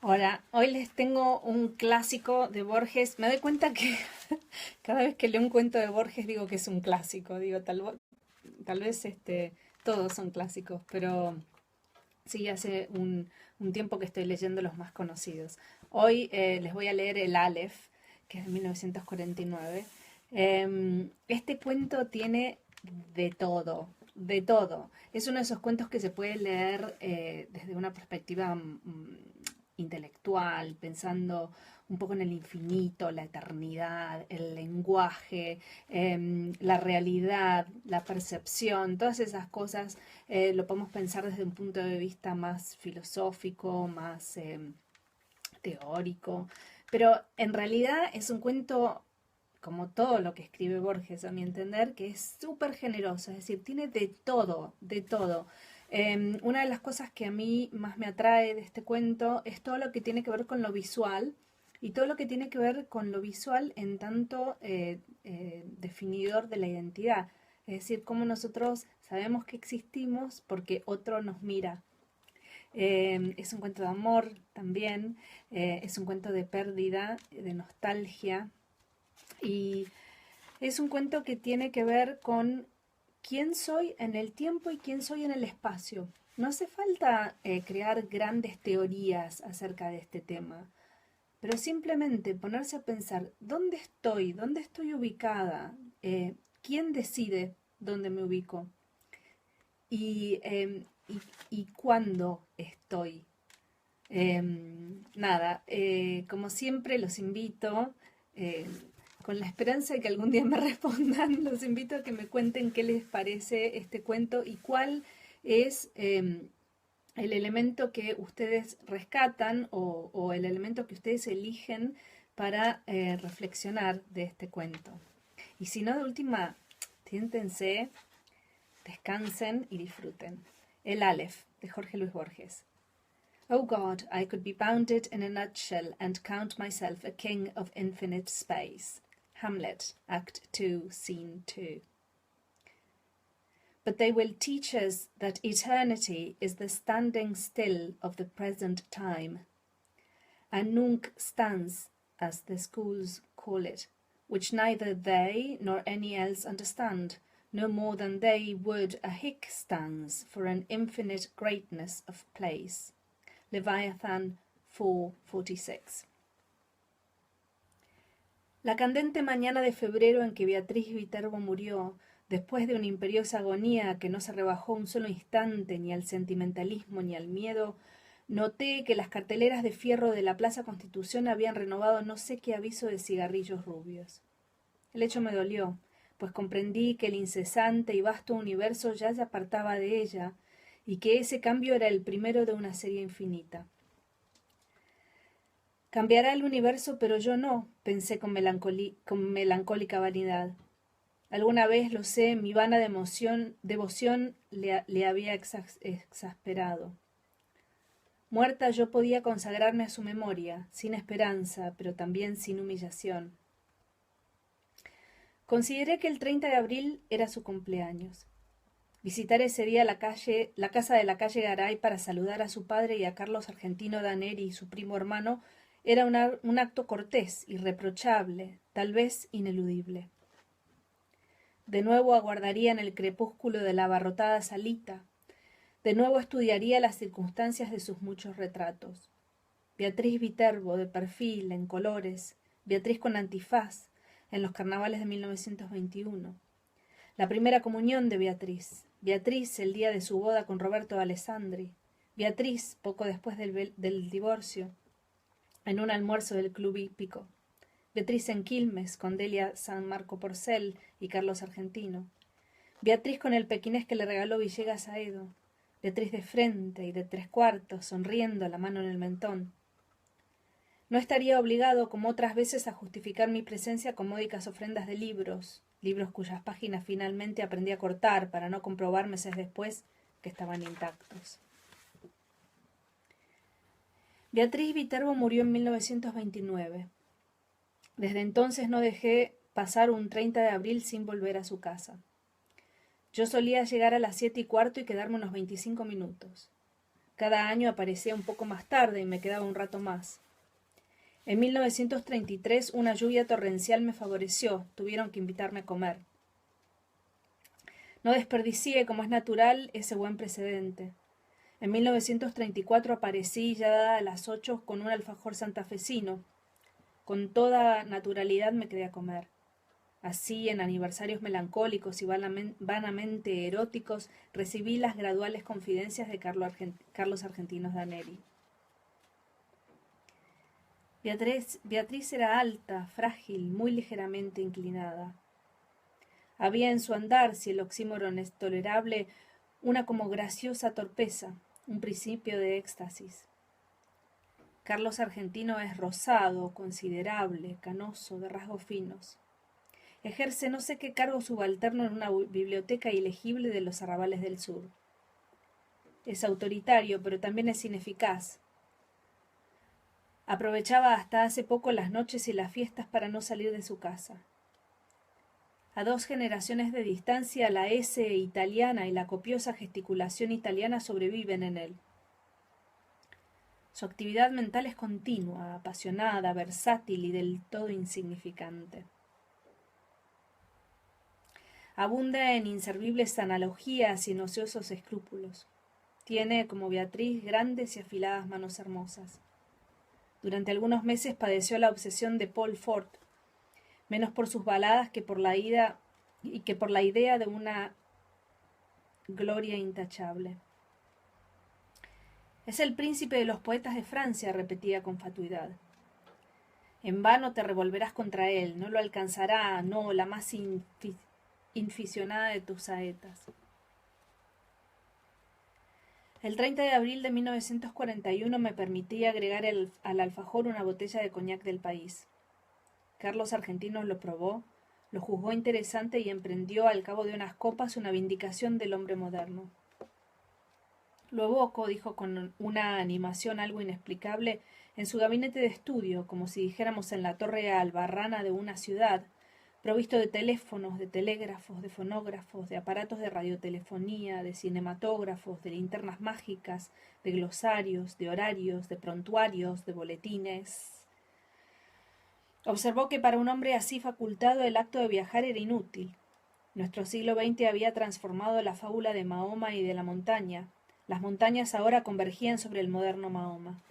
Hola, hoy les tengo un clásico de Borges. Me doy cuenta que cada vez que leo un cuento de Borges digo que es un clásico. Digo, tal vez todos son clásicos, pero sí, hace un tiempo que estoy leyendo los más conocidos. Hoy les voy a leer El Aleph, que es de 1949. Este cuento tiene de todo, de todo. Es uno de esos cuentos que se puede leer desde una perspectiva intelectual, pensando un poco en el infinito, la eternidad, el lenguaje, la realidad, la percepción, todas esas cosas lo podemos pensar desde un punto de vista más filosófico, más teórico, pero en realidad es un cuento, como todo lo que escribe Borges, a mi entender, que es súper generoso, es decir, tiene de todo, de todo. Una de las cosas que a mí más me atrae de este cuento es todo lo que tiene que ver con lo visual y todo lo que tiene que ver con lo visual en tanto definidor de la identidad. Es decir, cómo nosotros sabemos que existimos porque otro nos mira. Es un cuento de amor también, es un cuento de pérdida, de nostalgia, y es un cuento que tiene que ver con quién soy en el tiempo y quién soy en el espacio. No hace falta crear grandes teorías acerca de este tema, pero simplemente ponerse a pensar dónde estoy ubicada, quién decide dónde me ubico y cuándo estoy. Nada, como siempre los invito, eh, con la esperanza de que algún día me respondan, los invito a que me cuenten qué les parece este cuento y cuál es el elemento que ustedes rescatan o el elemento que ustedes eligen para reflexionar de este cuento. Y si no, de última, siéntense, descansen y disfruten. El Aleph, de Jorge Luis Borges. O God, I could be bounded in a nutshell and count myself a king of infinite space. Hamlet, Act 2, Scene 2. But they will teach us that eternity is the standing still of the present time, a nunc stans, as the schools call it, which neither they nor any else understand, no more than they would a hic stans for an infinite greatness of place. Leviathan 4:46. La candente mañana de febrero en que Beatriz Viterbo murió, después de una imperiosa agonía que no se rebajó un solo instante ni al sentimentalismo ni al miedo, noté que las carteleras de fierro de la Plaza Constitución habían renovado no sé qué aviso de cigarrillos rubios. El hecho me dolió, pues comprendí que el incesante y vasto universo ya se apartaba de ella, y que ese cambio era el primero de una serie infinita. Cambiará el universo, pero yo no, pensé con melancólica vanidad. Alguna vez, lo sé, mi vana devoción le había exasperado. Muerta yo podía consagrarme a su memoria, sin esperanza, pero también sin humillación. Consideré que el 30 de abril era su cumpleaños. Visitar ese día la casa de la calle Garay para saludar a su padre y a Carlos Argentino Daneri, su primo hermano, era un acto cortés, irreprochable, tal vez ineludible. De nuevo aguardaría en el crepúsculo de la abarrotada salita. De nuevo estudiaría las circunstancias de sus muchos retratos. Beatriz Viterbo, de perfil, en colores. Beatriz con antifaz, en los carnavales de 1921. La primera comunión de Beatriz. Beatriz el día de su boda con Roberto Alessandri. Beatriz poco después del divorcio, en un almuerzo del Club Hípico. Beatriz en Quilmes, con Delia San Marco Porcel y Carlos Argentino. Beatriz con el pequinés que le regaló Villegas a Edo. Beatriz de frente y de 3/4, sonriendo, la mano en el mentón. No estaría obligado, como otras veces, a justificar mi presencia con módicas ofrendas de libros, libros cuyas páginas finalmente aprendí a cortar para no comprobar meses después que estaban intactos. Beatriz Viterbo murió en 1929. Desde entonces no dejé pasar un 30 de abril sin volver a su casa. Yo solía llegar a las 7:15 y quedarme unos 25 minutos. Cada año aparecía un poco más tarde y me quedaba un rato más. En 1933 una lluvia torrencial me favoreció, tuvieron que invitarme a comer. No desperdicié, como es natural, ese buen precedente. En 1934 aparecí ya dadas las 8 con un alfajor santafesino. Con toda naturalidad me quedé a comer. Así, en aniversarios melancólicos y vanamente eróticos, recibí las graduales confidencias de Carlos Argentino Daneri. Beatriz era alta, frágil, muy ligeramente inclinada. Había en su andar, si el oxímoron es tolerable, una como graciosa torpeza, un principio de éxtasis. Carlos Argentino es rosado, considerable, canoso, de rasgos finos. Ejerce no sé qué cargo subalterno en una biblioteca ilegible de los arrabales del sur. Es autoritario, pero también es ineficaz. Aprovechaba hasta hace poco las noches y las fiestas para no salir de su casa. A 2 generaciones de distancia, la S italiana y la copiosa gesticulación italiana sobreviven en él. Su actividad mental es continua, apasionada, versátil y del todo insignificante. Abunda en inservibles analogías y en ociosos escrúpulos. Tiene, como Beatriz, grandes y afiladas manos hermosas. Durante algunos meses padeció la obsesión de Paul Fort, menos por sus baladas que por la idea de una gloria intachable. Es el príncipe de los poetas de Francia, repetía con fatuidad. En vano te revolverás contra él, no lo alcanzará, no, la más inficionada de tus saetas. El 30 de abril de 1941 me permití agregar al alfajor una botella de coñac del país. Carlos Argentino lo probó, lo juzgó interesante y emprendió al cabo de unas copas una vindicación del hombre moderno. Lo evoco, dijo con una animación algo inexplicable, en su gabinete de estudio, como si dijéramos en la torre albarrana de una ciudad, provisto de teléfonos, de telégrafos, de fonógrafos, de aparatos de radiotelefonía, de cinematógrafos, de linternas mágicas, de glosarios, de horarios, de prontuarios, de boletines. Observó que para un hombre así facultado el acto de viajar era inútil. Nuestro siglo XX había transformado la fábula de Mahoma y de la montaña. Las montañas ahora convergían sobre el moderno Mahoma.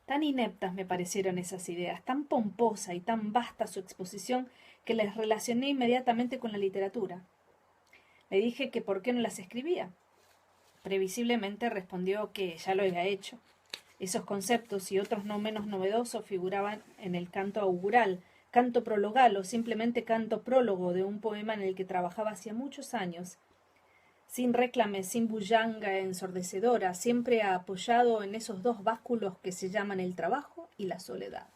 Tan ineptas me parecieron esas ideas, tan pomposa y tan vasta su exposición, que las relacioné inmediatamente con la literatura. Le dije que por qué no las escribía. Previsiblemente respondió que ya lo había hecho. Esos conceptos y otros no menos novedosos figuraban en el canto augural, canto prologal o simplemente canto prólogo de un poema en el que trabajaba hacía muchos años, sin réclame, sin bullanga ensordecedora, siempre apoyado en esos 2 básculos que se llaman el trabajo y la soledad.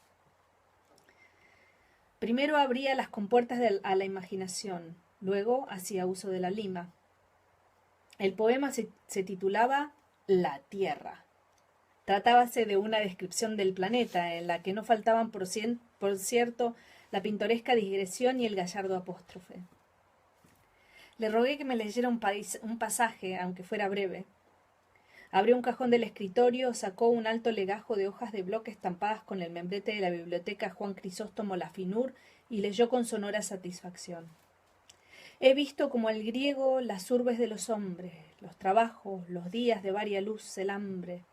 Primero abría las compuertas a la imaginación, luego hacía uso de la lima. El poema se titulaba La Tierra. Tratábase de una descripción del planeta, en la que no faltaban, por cierto, la pintoresca digresión y el gallardo apóstrofe. Le rogué que me leyera un pasaje, aunque fuera breve. Abrió un cajón del escritorio, sacó un alto legajo de hojas de bloque estampadas con el membrete de la biblioteca Juan Crisóstomo Lafinur y leyó con sonora satisfacción. He visto como el griego las urbes de los hombres, los trabajos, los días de varia luz, el hambre.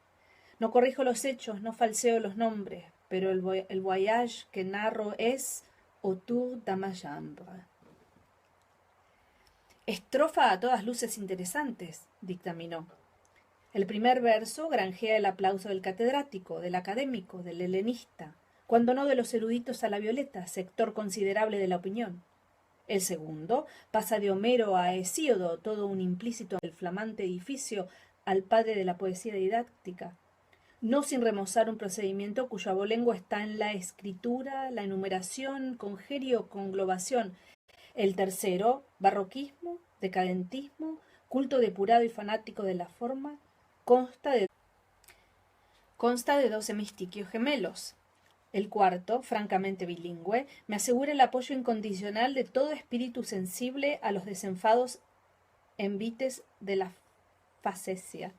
No corrijo los hechos, no falseo los nombres, pero el voyage que narro es autour de ma chambre. Estrofa a todas luces interesantes, dictaminó. El primer verso granjea el aplauso del catedrático, del académico, del helenista, cuando no de los eruditos a la violeta, sector considerable de la opinión. El segundo pasa de Homero a Hesíodo, todo un implícito del flamante edificio al padre de la poesía didáctica, no sin remozar un procedimiento cuyo abolengo está en la escritura, la enumeración, congerio, conglobación. El tercero, barroquismo, decadentismo, culto depurado y fanático de la forma, consta de 2 hemistiquios gemelos. El cuarto, francamente bilingüe, me asegura el apoyo incondicional de todo espíritu sensible a los desenfados envites de la facesia.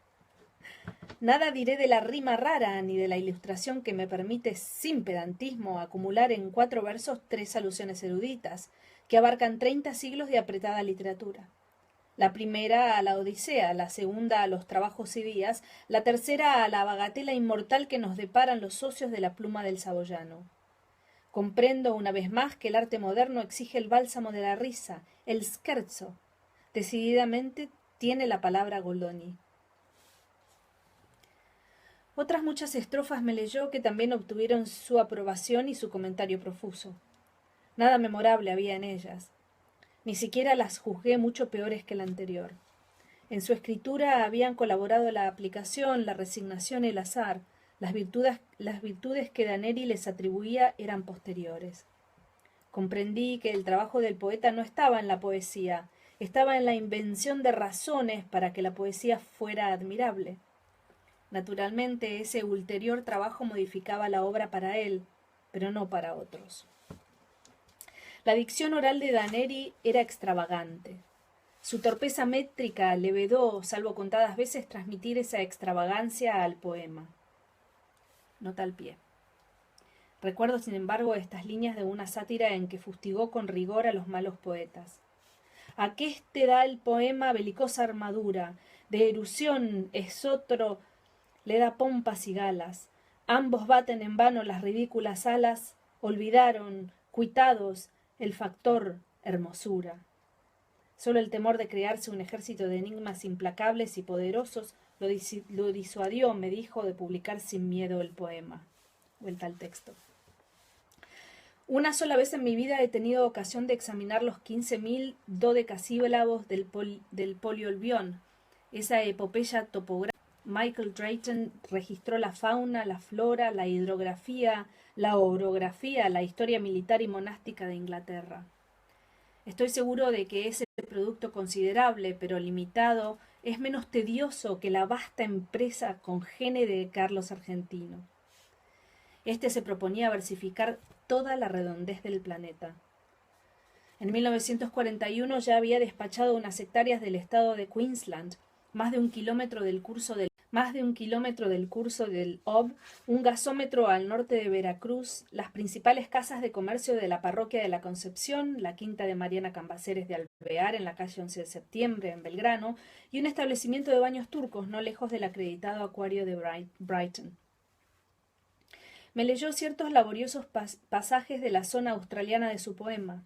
Nada diré de la rima rara ni de la ilustración que me permite sin pedantismo acumular en 4 versos 3 alusiones eruditas, que abarcan 30 siglos de apretada literatura. La primera a la Odisea, la segunda a los trabajos y días, la tercera a la bagatela inmortal que nos deparan los socios de la pluma del saboyano. Comprendo una vez más que el arte moderno exige el bálsamo de la risa, el scherzo. Decididamente tiene la palabra Goldoni. Otras muchas estrofas me leyó que también obtuvieron su aprobación y su comentario profuso. Nada memorable había en ellas. Ni siquiera las juzgué mucho peores que la anterior. En su escritura habían colaborado la aplicación, la resignación y el azar. Las virtudes que Daneri les atribuía eran posteriores. Comprendí que el trabajo del poeta no estaba en la poesía, estaba en la invención de razones para que la poesía fuera admirable. Naturalmente, ese ulterior trabajo modificaba la obra para él, pero no para otros. La dicción oral de Daneri era extravagante. Su torpeza métrica le vedó, salvo contadas veces, transmitir esa extravagancia al poema. Nota al pie. Recuerdo, sin embargo, estas líneas de una sátira en que fustigó con rigor a los malos poetas. ¿A qué este da el poema belicosa armadura? De erusión es otro, le da pompas y galas. Ambos baten en vano las ridículas alas, olvidaron, cuitados, el factor hermosura. Solo el temor de crearse un ejército de enigmas implacables y poderosos lo disuadió, me dijo, de publicar sin miedo el poema. Vuelta al texto. Una sola vez en mi vida he tenido ocasión de examinar los 15.000 dodecasílabos del Poliolbión, esa epopeya topográfica. Michael Drayton registró la fauna, la flora, la hidrografía, la orografía, la historia militar y monástica de Inglaterra. Estoy seguro de que ese producto considerable, pero limitado, es menos tedioso que la vasta empresa congénere de Carlos Argentino. Este se proponía versificar toda la redondez del planeta. En 1941 ya había despachado unas hectáreas del estado de Queensland, más de un kilómetro del curso del Ob, un gasómetro al norte de Veracruz, las principales casas de comercio de la parroquia de la Concepción, la quinta de Mariana Cambaceres de Alvear en la calle 11 de septiembre en Belgrano, y un establecimiento de baños turcos no lejos del acreditado acuario de Brighton. Me leyó ciertos laboriosos pasajes de la zona australiana de su poema.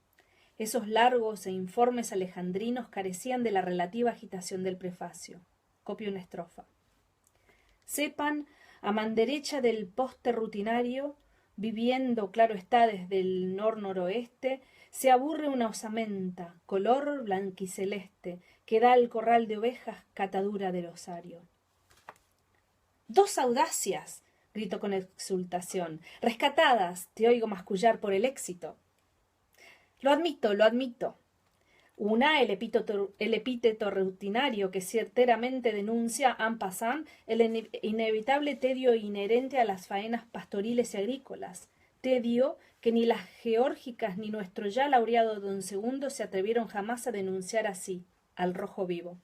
Esos largos e informes alejandrinos carecían de la relativa agitación del prefacio. Copio una estrofa. Sepan, a manderecha del poste rutinario, viviendo, claro está, desde el nor-noroeste, se aburre una osamenta, color blanquiceleste, que da al corral de ovejas catadura del osario. ¡Dos audacias! Grito con exultación. ¡Rescatadas! Te oigo mascullar por el éxito. Lo admito. Una, el epíteto rutinario que certeramente denuncia en passant el inevitable tedio inherente a las faenas pastoriles y agrícolas, tedio que ni las geórgicas ni nuestro ya laureado don Segundo se atrevieron jamás a denunciar así, al rojo vivo.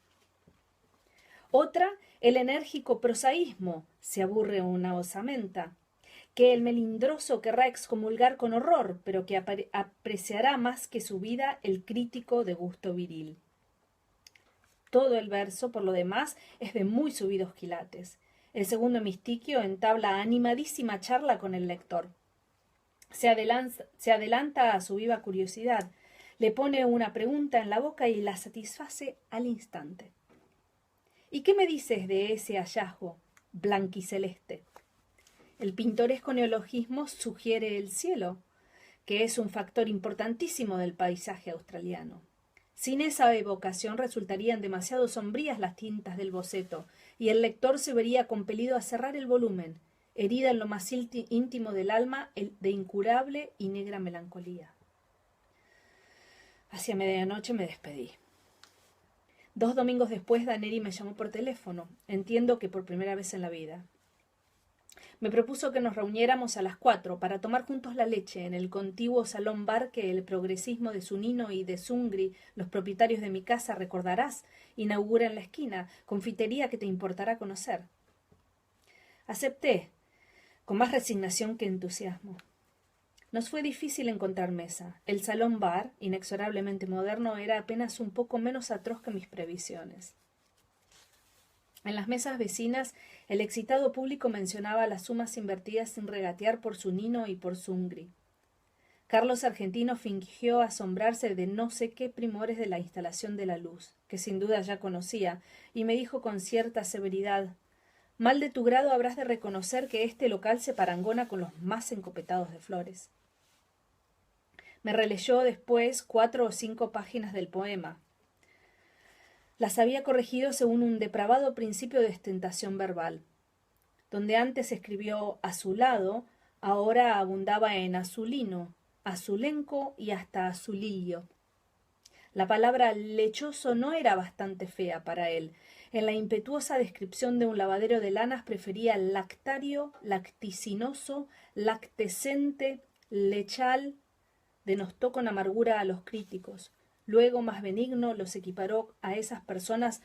Otra, el enérgico prosaísmo, se aburre una osamenta, que el melindroso querrá excomulgar con horror, pero que apreciará más que su vida el crítico de gusto viril. Todo el verso, por lo demás, es de muy subidos quilates. El segundo mistiquio entabla animadísima charla con el lector. Se adelanta a su viva curiosidad, le pone una pregunta en la boca y la satisface al instante. ¿Y qué me dices de ese hallazgo blanquiceleste? El pintoresco neologismo sugiere el cielo, que es un factor importantísimo del paisaje australiano. Sin esa evocación resultarían demasiado sombrías las tintas del boceto, y el lector se vería compelido a cerrar el volumen, herida en lo más íntimo del alma de incurable y negra melancolía. Hacia medianoche me despedí. 2 domingos después, Daneri me llamó por teléfono, entiendo que por primera vez en la vida. Me propuso que nos reuniéramos a las 4 para tomar juntos la leche en el contiguo salón bar que el progresismo de Zunino y de Zungri, los propietarios de mi casa, recordarás, inaugura en la esquina, confitería que te importará conocer. Acepté, con más resignación que entusiasmo. Nos fue difícil encontrar mesa. El salón bar, inexorablemente moderno, era apenas un poco menos atroz que mis previsiones. En las mesas vecinas, el excitado público mencionaba las sumas invertidas sin regatear por su Nino y por su Hungry. Carlos Argentino fingió asombrarse de no sé qué primores de la instalación de la luz, que sin duda ya conocía, y me dijo con cierta severidad: «Mal de tu grado habrás de reconocer que este local se parangona con los más encopetados de Flores». Me releyó después 4 o 5 páginas del poema. Las había corregido según un depravado principio de ostentación verbal. Donde antes escribió azulado, ahora abundaba en azulino, azulenco y hasta azulillo. La palabra lechoso no era bastante fea para él. En la impetuosa descripción de un lavadero de lanas prefería lactario, lacticinoso, lactescente, lechal. Denostó con amargura a los críticos. Luego, más benigno, los equiparó a esas personas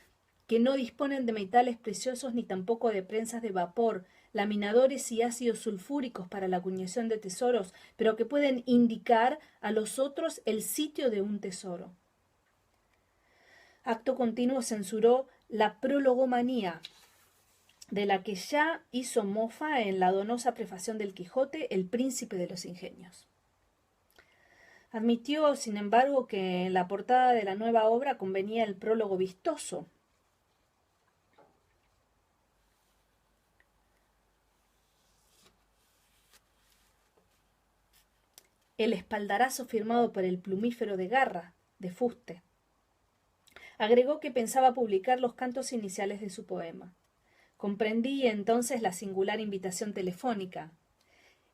que no disponen de metales preciosos ni tampoco de prensas de vapor, laminadores y ácidos sulfúricos para la acuñación de tesoros, pero que pueden indicar a los otros el sitio de un tesoro. Acto continuo censuró la prologomanía, de la que ya hizo mofa en la donosa prefación del Quijote, el príncipe de los ingenios. Admitió, sin embargo, que en la portada de la nueva obra convenía el prólogo vistoso. El espaldarazo firmado por el plumífero de Garra, de fuste. Agregó que pensaba publicar los cantos iniciales de su poema. Comprendí entonces la singular invitación telefónica.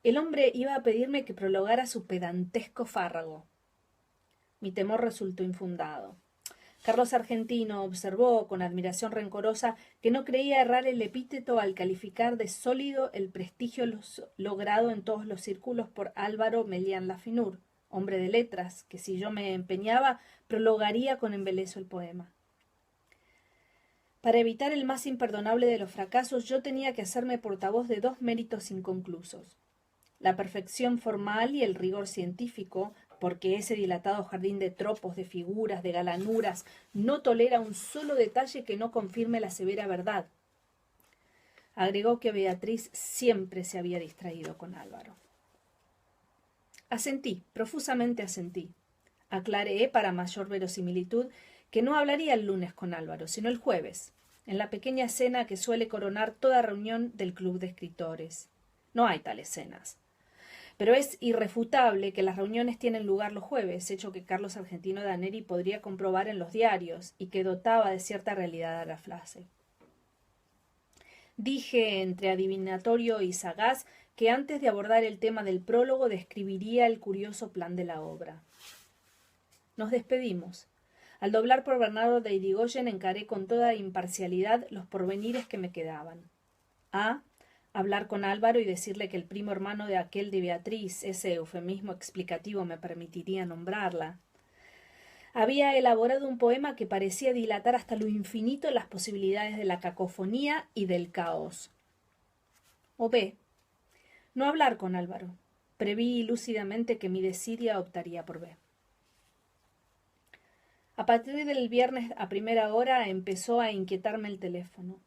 El hombre iba a pedirme que prologara su pedantesco fárrago. Mi temor resultó infundado. Carlos Argentino observó con admiración rencorosa que no creía errar el epíteto al calificar de sólido el prestigio logrado en todos los círculos por Álvaro Melián Lafinur, hombre de letras, que si yo me empeñaba prologaría con embeleso el poema. Para evitar el más imperdonable de los fracasos, yo tenía que hacerme portavoz de 2 méritos inconclusos: la perfección formal y el rigor científico, porque ese dilatado jardín de tropos, de figuras, de galanuras, no tolera un solo detalle que no confirme la severa verdad. Agregó que Beatriz siempre se había distraído con Álvaro. Asentí, profusamente asentí. Aclaré, para mayor verosimilitud, que no hablaría el lunes con Álvaro, sino el jueves, en la pequeña cena que suele coronar toda reunión del club de escritores. No hay tales cenas. Pero es irrefutable que las reuniones tienen lugar los jueves, hecho que Carlos Argentino Daneri podría comprobar en los diarios y que dotaba de cierta realidad a la frase. Dije, entre adivinatorio y sagaz, que antes de abordar el tema del prólogo describiría el curioso plan de la obra. Nos despedimos. Al doblar por Bernardo de Irigoyen encaré con toda imparcialidad los porvenires que me quedaban. Hablar con Álvaro y decirle que el primo hermano de aquel de Beatriz, ese eufemismo explicativo me permitiría nombrarla. Había elaborado un poema que parecía dilatar hasta lo infinito las posibilidades de la cacofonía y del caos. O B. No hablar con Álvaro. Preví lúcidamente que mi desidia optaría por B. A partir del viernes a primera hora empezó a inquietarme el teléfono.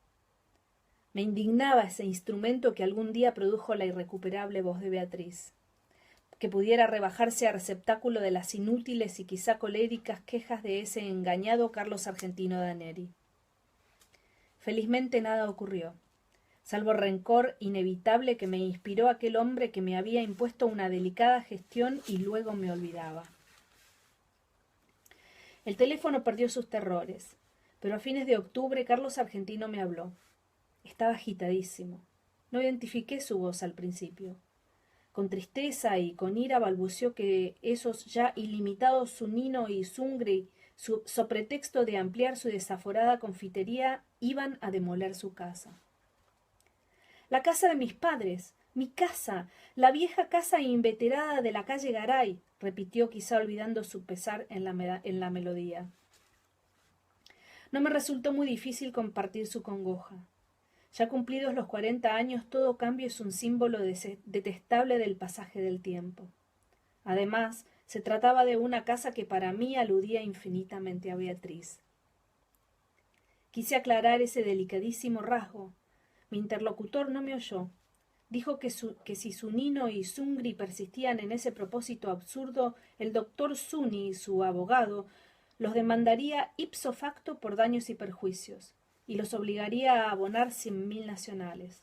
Me indignaba ese instrumento que algún día produjo la irrecuperable voz de Beatriz, que pudiera rebajarse a receptáculo de las inútiles y quizá coléricas quejas de ese engañado Carlos Argentino Daneri. Felizmente nada ocurrió, salvo el rencor inevitable que me inspiró aquel hombre que me había impuesto una delicada gestión y luego me olvidaba. El teléfono perdió sus terrores, pero a fines de octubre Carlos Argentino me habló. Estaba agitadísimo. No identifiqué su voz al principio. Con tristeza y con ira balbuceó que esos ya ilimitados Zunino y Zungri, so pretexto de ampliar su desaforada confitería, iban a demoler su casa. La casa de mis padres, mi casa, la vieja casa inveterada de la calle Garay, repitió quizá olvidando su pesar en la melodía. No me resultó muy difícil compartir su congoja. Ya cumplidos los 40 años, todo cambio es un símbolo detestable del pasaje del tiempo. Además, se trataba de una casa que para mí aludía infinitamente a Beatriz. Quise aclarar ese delicadísimo rasgo. Mi interlocutor no me oyó. Dijo que si Zunino y Zungri persistían en ese propósito absurdo, el doctor Zuni y su abogado los demandaría ipso facto por daños y perjuicios, y los obligaría a abonar 100.000 nacionales.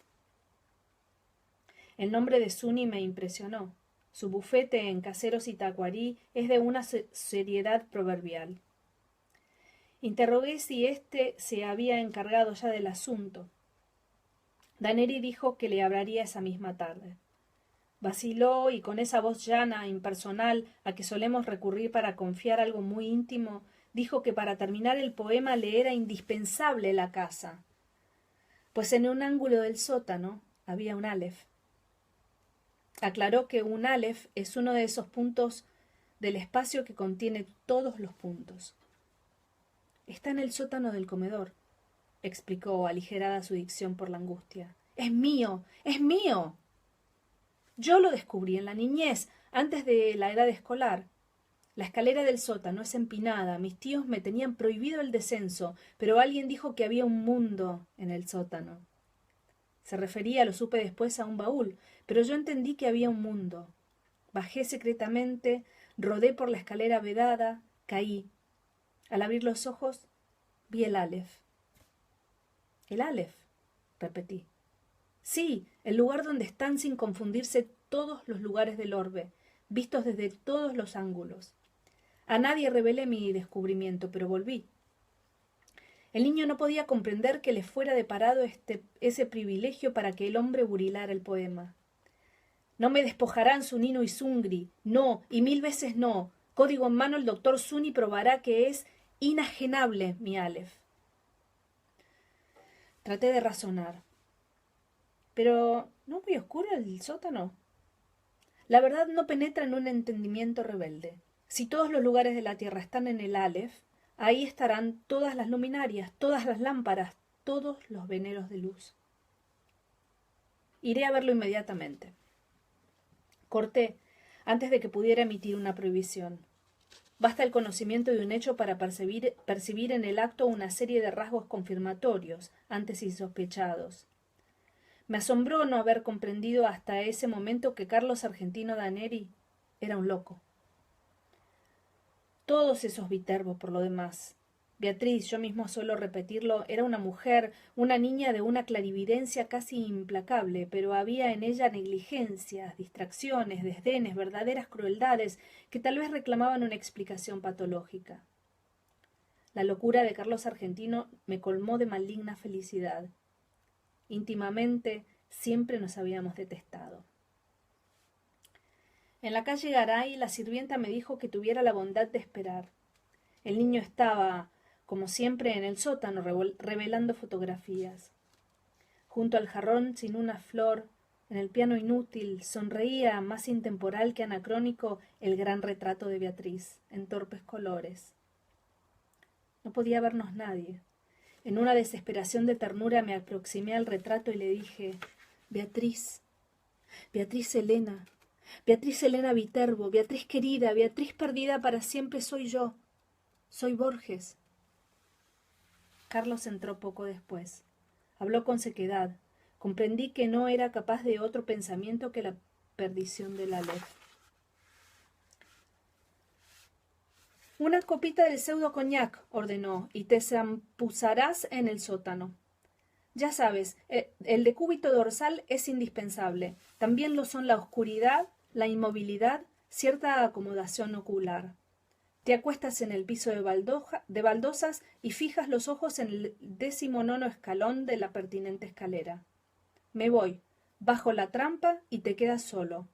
El nombre de Zuni me impresionó. Su bufete en Caseros y Tacuarí es de una seriedad proverbial. Interrogué si éste se había encargado ya del asunto. Daneri dijo que le hablaría esa misma tarde. Vaciló y con esa voz llana, impersonal, a que solemos recurrir para confiar algo muy íntimo, dijo que para terminar el poema le era indispensable la casa, pues en un ángulo del sótano había un alef. Aclaró que un alef es uno de esos puntos del espacio que contiene todos los puntos. Está en el sótano del comedor, explicó, aligerada su dicción por la angustia. ¡Es mío! ¡Es mío! Yo lo descubrí en la niñez, antes de la edad escolar. La escalera del sótano es empinada, mis tíos me tenían prohibido el descenso, pero alguien dijo que había un mundo en el sótano. Se refería, lo supe después, a un baúl, pero yo entendí que había un mundo. Bajé secretamente, rodé por la escalera vedada, caí. Al abrir los ojos, vi el Aleph. ¿El Aleph?, repetí. Sí, el lugar donde están sin confundirse todos los lugares del orbe, vistos desde todos los ángulos. A nadie revelé mi descubrimiento, pero volví. El niño no podía comprender que le fuera deparado ese privilegio para que el hombre burilara el poema. No me despojarán Zunino y Zungri, no, y 1000 veces no. Código en mano, el doctor Zuni probará que es inajenable mi Aleph. Traté de razonar. Pero, ¿no es muy oscuro el sótano? La verdad no penetra en un entendimiento rebelde. Si todos los lugares de la tierra están en el Aleph, ahí estarán todas las luminarias, todas las lámparas, todos los veneros de luz. Iré a verlo inmediatamente. Corté, antes de que pudiera emitir una prohibición. Basta el conocimiento de un hecho para percibir en el acto una serie de rasgos confirmatorios, antes insospechados. Me asombró no haber comprendido hasta ese momento que Carlos Argentino Daneri era un loco. Todos esos viterbo, por lo demás. Beatriz, yo mismo suelo repetirlo, era una mujer, una niña de una clarividencia casi implacable, pero había en ella negligencias, distracciones, desdenes, verdaderas crueldades, que tal vez reclamaban una explicación patológica. La locura de Carlos Argentino me colmó de maligna felicidad. Íntimamente siempre nos habíamos detestado. En la calle Garay la sirvienta me dijo que tuviera la bondad de esperar. El niño estaba, como siempre, en el sótano revelando fotografías. Junto al jarrón sin una flor, en el piano inútil, sonreía, más intemporal que anacrónico, el gran retrato de Beatriz, en torpes colores. No podía vernos nadie. En una desesperación de ternura me aproximé al retrato y le dije: Beatriz, Beatriz Elena Viterbo, Beatriz querida, Beatriz perdida para siempre, soy yo, soy Borges. Carlos entró poco después. Habló con sequedad. Comprendí que no era capaz de otro pensamiento que la perdición del Aleph. Una copita del pseudo coñac, ordenó, y te zampuzarás en el sótano. Ya sabes, el decúbito dorsal es indispensable. También lo son la oscuridad, la inmovilidad, cierta acomodación ocular. Te acuestas en el piso de baldosas y fijas los ojos en el 19º escalón de la pertinente escalera. Me voy, bajo la trampa y te quedas solo.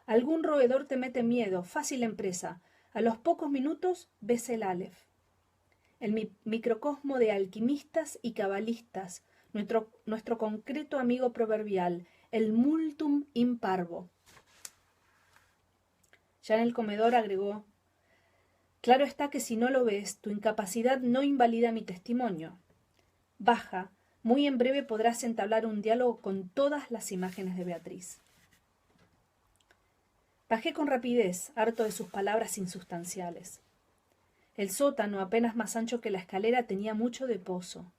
Algún roedor te mete miedo, fácil empresa. A los pocos minutos ves el Aleph. El microcosmo de alquimistas y cabalistas, nuestro concreto amigo proverbial, el multum in parvo. Ya en el comedor agregó: claro está que si no lo ves, tu incapacidad no invalida mi testimonio. Baja, Muy en breve podrás entablar un diálogo con todas las imágenes de Beatriz. Bajé con rapidez, harto de sus palabras insustanciales. El sótano, apenas más ancho que la escalera, tenía mucho de pozo.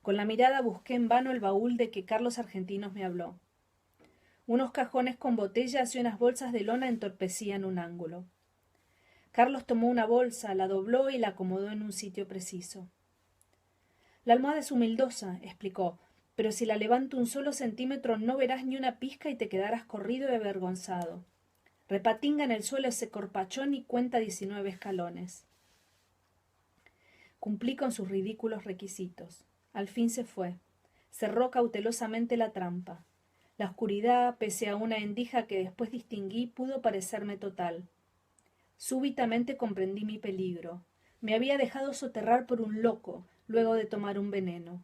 Con la mirada busqué en vano el baúl de que Carlos Argentinos me habló. Unos cajones con botellas y unas bolsas de lona entorpecían un ángulo. Carlos tomó una bolsa, la dobló y la acomodó en un sitio preciso. La almohada es humildosa, explicó, pero si la levanto un solo centímetro no verás ni una pizca y te quedarás corrido y avergonzado. Repatinga en el suelo ese corpachón y cuenta 19 escalones. Cumplí con sus ridículos requisitos. Al fin se fue. Cerró cautelosamente la trampa. La oscuridad, pese a una endija que después distinguí, pudo parecerme total. Súbitamente comprendí mi peligro. Me había dejado soterrar por un loco, luego de tomar un veneno.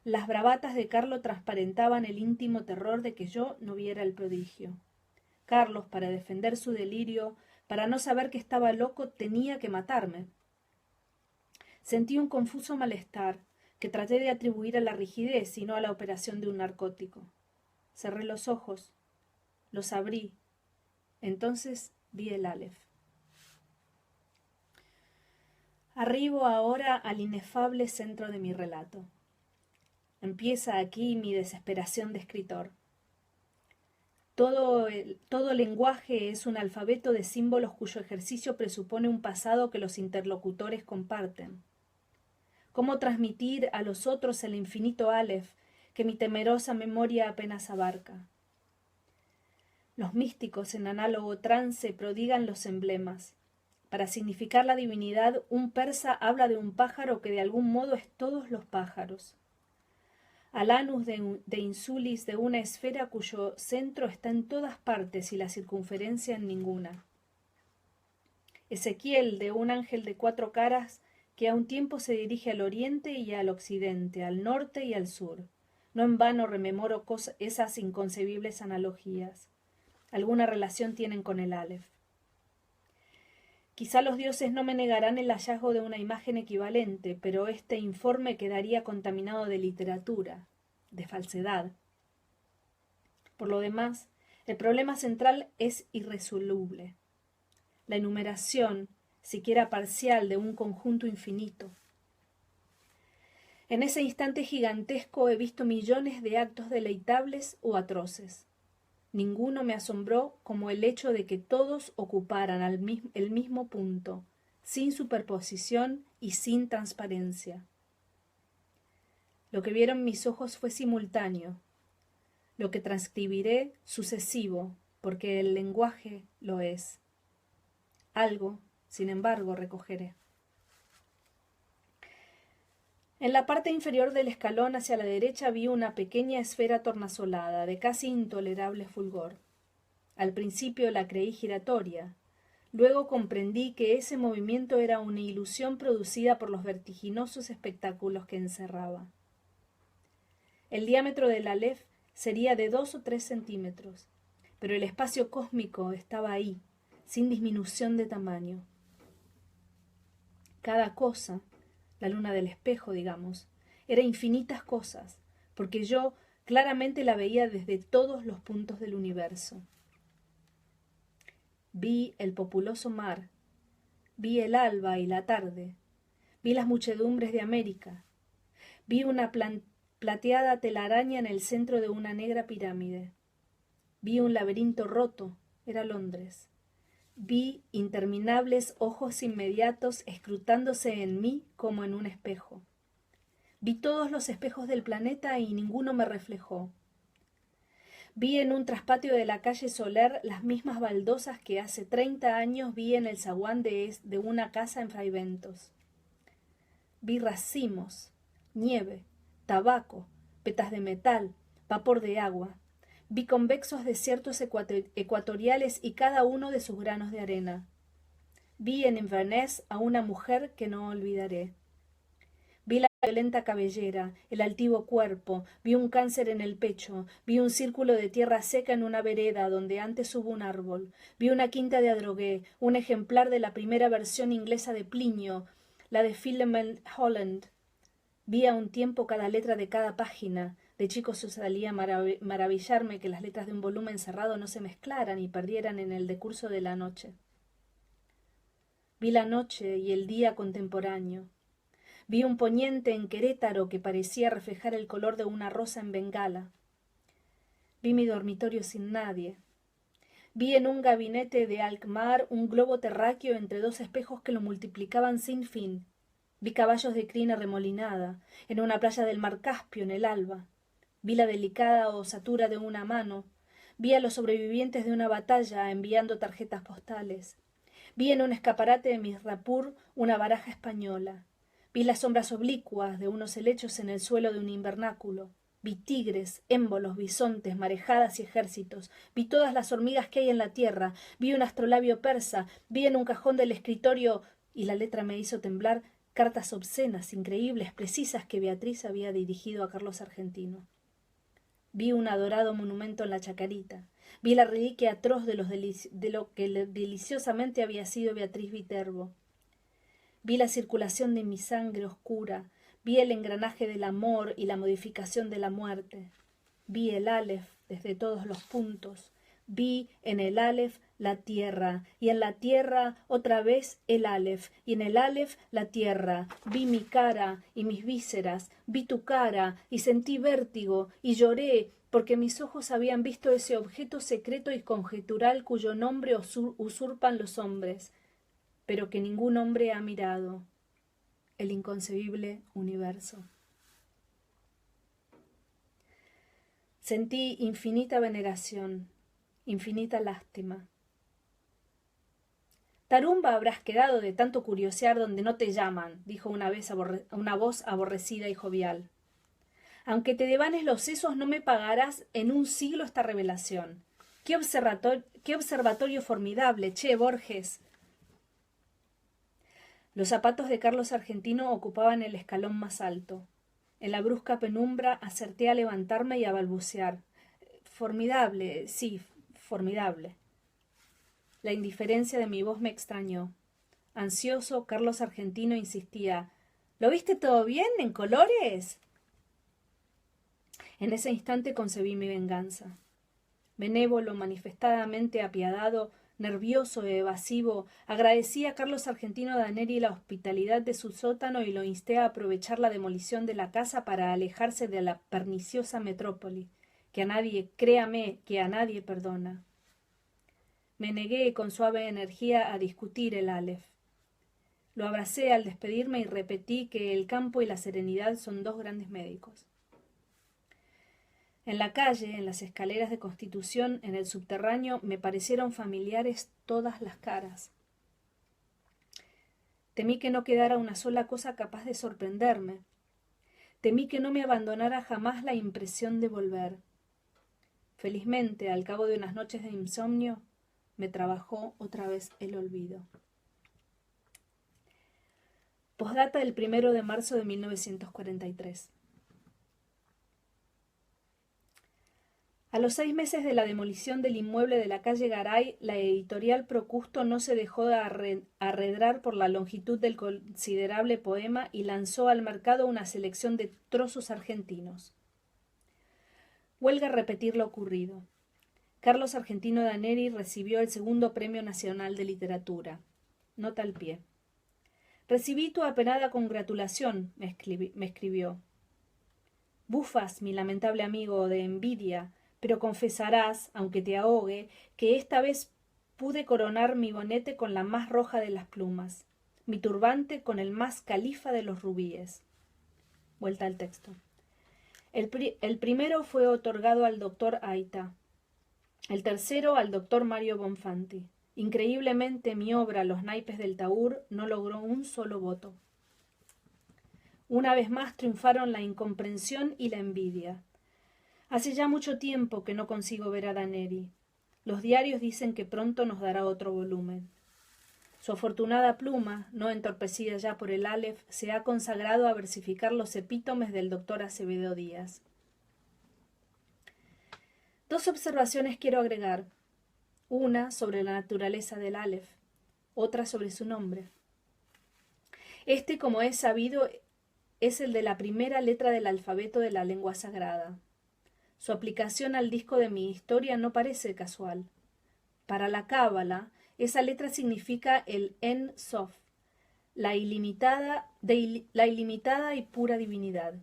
Las bravatas de Carlos transparentaban el íntimo terror de que yo no viera el prodigio. Carlos, para defender su delirio, para no saber que estaba loco, tenía que matarme. Sentí un confuso malestar, que traté de atribuir a la rigidez y no a la operación de un narcótico. Cerré los ojos, los abrí. Entonces vi el Aleph. Arribo ahora al inefable centro de mi relato. Empieza aquí mi desesperación de escritor. Todo lenguaje es un alfabeto de símbolos cuyo ejercicio presupone un pasado que los interlocutores comparten. ¿Cómo transmitir a los otros el infinito Aleph que mi temerosa memoria apenas abarca? Los místicos en análogo trance prodigan los emblemas. Para significar la divinidad, un persa habla de un pájaro que de algún modo es todos los pájaros. Al anus de insulis de una esfera cuyo centro está en todas partes y la circunferencia en ninguna. Ezequiel de un ángel de 4 caras que a un tiempo se dirige al oriente y al occidente, al norte y al sur. No en vano rememoro esas inconcebibles analogías. Alguna relación tienen con el Aleph. Quizá los dioses no me negarán el hallazgo de una imagen equivalente, pero este informe quedaría contaminado de literatura, de falsedad. Por lo demás, el problema central es irresoluble. La enumeración, siquiera parcial, de un conjunto infinito. En ese instante gigantesco he visto millones de actos deleitables o atroces. Ninguno me asombró como el hecho de que todos ocuparan el mismo punto, sin superposición y sin transparencia. Lo que vieron mis ojos fue simultáneo, lo que transcribiré sucesivo, porque el lenguaje lo es. Algo, sin embargo, recogeré. En la parte inferior del escalón hacia la derecha vi una pequeña esfera tornasolada, de casi intolerable fulgor. Al principio la creí giratoria. Luego comprendí que ese movimiento era una ilusión producida por los vertiginosos espectáculos que encerraba. El diámetro del Aleph sería de 2 o 3 centímetros, pero el espacio cósmico estaba ahí, sin disminución de tamaño. Cada cosa, la luna del espejo, digamos, era infinitas cosas, porque yo claramente la veía desde todos los puntos del universo. Vi el populoso mar, vi el alba y la tarde, vi las muchedumbres de América, vi una plateada telaraña en el centro de una negra pirámide, vi un laberinto roto, era Londres. Vi interminables ojos inmediatos escrutándose en mí como en un espejo. Vi todos los espejos del planeta y ninguno me reflejó. Vi en un traspatio de la calle Soler las mismas baldosas que hace 30 años vi en el zaguán de una casa en Fraiventos. Vi racimos, nieve, tabaco, petas de metal, vapor de agua. Vi convexos desiertos ecuatoriales y cada uno de sus granos de arena. Vi en Inverness a una mujer que no olvidaré. Vi la violenta cabellera, el altivo cuerpo, vi un cáncer en el pecho, vi un círculo de tierra seca en una vereda donde antes hubo un árbol, vi una quinta de Adrogué, un ejemplar de la primera versión inglesa de Plinio, la de Philemon Holland. Vi a un tiempo cada letra de cada página. De chico solía maravillarme que las letras de un volumen cerrado no se mezclaran y perdieran en el decurso de la noche. Vi la noche y el día contemporáneo. Vi un poniente en Querétaro que parecía reflejar el color de una rosa en Bengala. Vi mi dormitorio sin nadie. Vi en un gabinete de Alkmaar un globo terráqueo entre dos espejos que lo multiplicaban sin fin. Vi caballos de crin arremolinada, en una playa del mar Caspio en el alba. Vi la delicada osatura de una mano. Vi a los sobrevivientes de una batalla enviando tarjetas postales. Vi en un escaparate de Mirrapur una baraja española. Vi las sombras oblicuas de unos helechos en el suelo de un invernáculo. Vi tigres, émbolos, bisontes, marejadas y ejércitos. Vi todas las hormigas que hay en la tierra. Vi un astrolabio persa. Vi en un cajón del escritorio, y la letra me hizo temblar, cartas obscenas, increíbles, precisas que Beatriz había dirigido a Carlos Argentino. Vi un adorado monumento en la Chacarita. Vi la reliquia atroz de lo que deliciosamente había sido Beatriz Viterbo. Vi la circulación de mi sangre oscura. Vi el engranaje del amor y la modificación de la muerte. Vi el Aleph desde todos los puntos. Vi en el Aleph la tierra, y en la tierra otra vez el Aleph, y en el Aleph la tierra. Vi mi cara y mis vísceras, vi tu cara, y sentí vértigo, y lloré, porque mis ojos habían visto ese objeto secreto y conjetural cuyo nombre usurpan los hombres, pero que ningún hombre ha mirado: el inconcebible universo. Sentí infinita veneración, infinita lástima. Tarumba habrás quedado de tanto curiosear donde no te llaman, dijo una voz aborrecida y jovial. Aunque te devanes los sesos, no me pagarás en un siglo esta revelación. ¡Qué observatorio formidable, che, Borges! Los zapatos de Carlos Argentino ocupaban el escalón más alto. En la brusca penumbra acerté a levantarme y a balbucear. Formidable, sí, formidable. La indiferencia de mi voz me extrañó. Ansioso, Carlos Argentino insistía: ¿Lo viste todo bien, en colores? En ese instante concebí mi venganza. Benévolo, manifestadamente apiadado, nervioso e evasivo, agradecí a Carlos Argentino Daneri la hospitalidad de su sótano y lo insté a aprovechar la demolición de la casa para alejarse de la perniciosa metrópoli, que a nadie, créame, que a nadie perdona. Me negué con suave energía a discutir el Aleph. Lo abracé al despedirme y repetí que el campo y la serenidad son dos grandes médicos. En la calle, en las escaleras de Constitución, en el subterráneo, me parecieron familiares todas las caras. Temí que no quedara una sola cosa capaz de sorprenderme. Temí que no me abandonara jamás la impresión de volver. Felizmente, al cabo de unas noches de insomnio, me trabajó otra vez el olvido. Postdata del 1 de marzo de 1943. A los 6 meses de la demolición del inmueble de la calle Garay, la editorial Procusto no se dejó de arredrar por la longitud del considerable poema y lanzó al mercado una selección de trozos argentinos. Huelga repetir lo ocurrido. Carlos Argentino Daneri recibió el segundo Premio Nacional de Literatura. Nota al pie. Recibí tu apenada congratulación, me escribió. Bufas, mi lamentable amigo, de envidia, pero confesarás, aunque te ahogue, que esta vez pude coronar mi bonete con la más roja de las plumas, mi turbante con el más califa de los rubíes. Vuelta al texto. El primero fue otorgado al doctor Aita, el tercero al doctor Mario Bonfanti. Increíblemente mi obra Los naipes del Taur no logró un solo voto. Una vez más triunfaron la incomprensión y la envidia. Hace ya mucho tiempo que no consigo ver a Daneri. Los diarios dicen que pronto nos dará otro volumen. Su afortunada pluma, no entorpecida ya por el Aleph, se ha consagrado a versificar los epítomes del doctor Acevedo Díaz. 2 observaciones quiero agregar. Una sobre la naturaleza del Aleph, otra sobre su nombre. Como es sabido, es el de la primera letra del alfabeto de la lengua sagrada. Su aplicación al disco de mi historia no parece casual. Para la Cábala, esa letra significa el En Sof, la ilimitada y pura divinidad.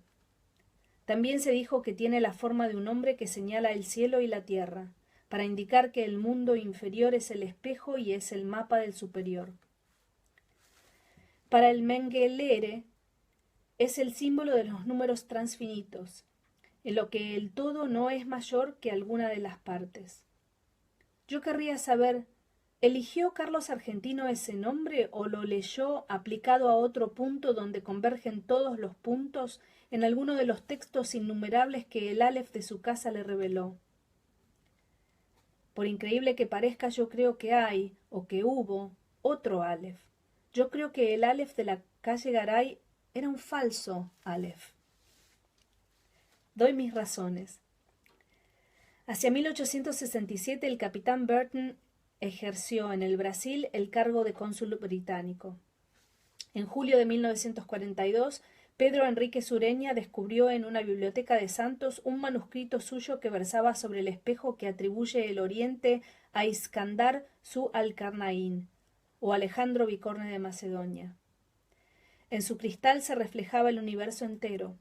También se dijo que tiene la forma de un hombre que señala el cielo y la tierra, para indicar que el mundo inferior es el espejo y es el mapa del superior. Para el Mengelere es el símbolo de los números transfinitos, en lo que el todo no es mayor que alguna de las partes. Yo querría saber, ¿eligió Carlos Argentino ese nombre o lo leyó aplicado a otro punto donde convergen todos los puntos en alguno de los textos innumerables que el Aleph de su casa le reveló? Por increíble que parezca, yo creo que hay, o que hubo, otro Aleph. Yo creo que el Aleph de la calle Garay era un falso Aleph. Doy mis razones. Hacia 1867 el capitán Burton ejerció en el Brasil el cargo de cónsul británico. En julio de 1942, Pedro Enrique Sureña descubrió en una biblioteca de Santos un manuscrito suyo que versaba sobre el espejo que atribuye el Oriente a Iskandar su Alcarnaín, o Alejandro Bicorne de Macedonia. En su cristal se reflejaba el universo entero.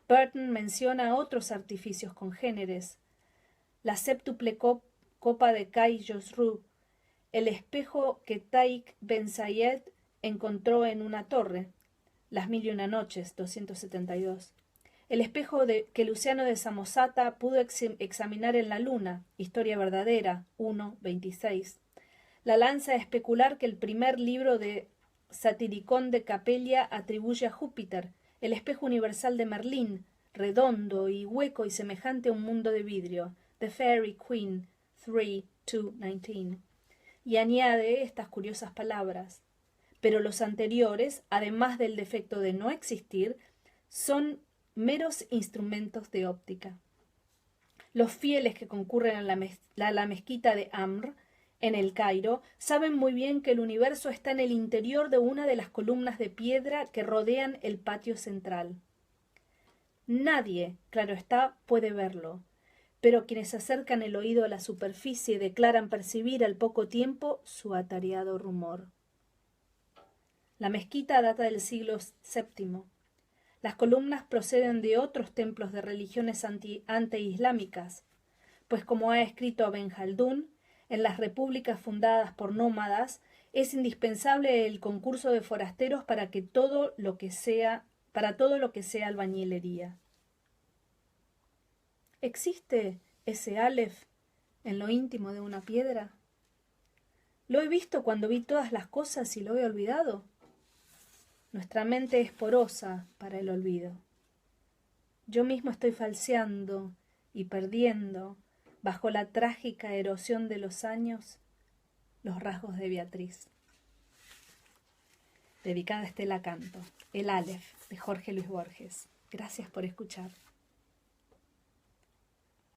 Burton menciona otros artificios congéneres: la séptuple copa de Kai Josru, el espejo que Taik Ben Sayed encontró en una torre, Las mil y una noches, 272, el espejo que Luciano de Samosata pudo examinar en la luna, Historia verdadera, 1:26, la lanza especular que el primer libro de Satiricón de Capelia atribuye a Júpiter, el espejo universal de Merlín, redondo y hueco y semejante a un mundo de vidrio, The Fairy Queen, 3:219, y añade estas curiosas palabras: pero los anteriores, además del defecto de no existir, son meros instrumentos de óptica. Los fieles que concurren a la mezquita de Amr, en el Cairo, saben muy bien que el universo está en el interior de una de las columnas de piedra que rodean el patio central. Nadie, claro está, puede verlo, pero quienes acercan el oído a la superficie declaran percibir al poco tiempo su atareado rumor. La mezquita data del siglo VII. Las columnas proceden de otros templos de religiones anteislámicas, pues como ha escrito Ibn Jaldún, en las repúblicas fundadas por nómadas es indispensable el concurso de forasteros para todo lo que sea albañilería. ¿Existe ese Aleph en lo íntimo de una piedra? ¿Lo he visto cuando vi todas las cosas y lo he olvidado? Nuestra mente es porosa para el olvido. Yo mismo estoy falseando y perdiendo, bajo la trágica erosión de los años, los rasgos de Beatriz. Dedicada a Estela Canto, El Aleph, de Jorge Luis Borges. Gracias por escuchar.